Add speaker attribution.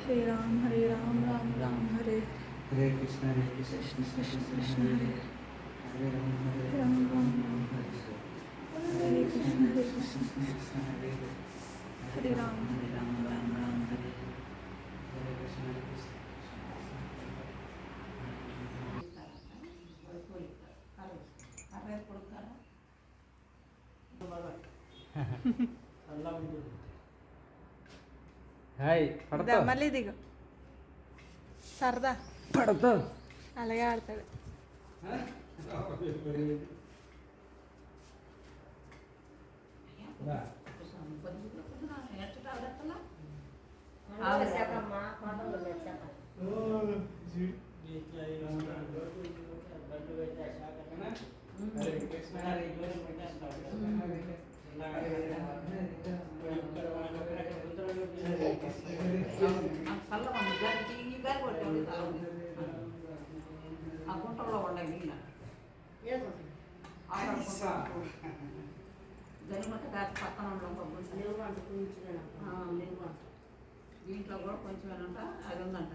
Speaker 1: हरे Ram Ram Ram Hare
Speaker 2: Hare Krishna Krishna Krishna Krishna Hare Hare Ram Ram Ram Hare
Speaker 1: Hare Krishna
Speaker 2: Krishna Krishna Hare
Speaker 1: Hare Ram Ram Ram Hare
Speaker 2: Hare Krishna Krishna hi పడతా
Speaker 1: మళ్ళీ దిగు సరదా
Speaker 2: పడతా
Speaker 1: అలాగే ఆడతాడు
Speaker 3: గుంటలో ఉండండి గనిమట గారి పక్కన ఉండడం దీంట్లో కూడా కొంచెం ఏనంట అది ఉందంట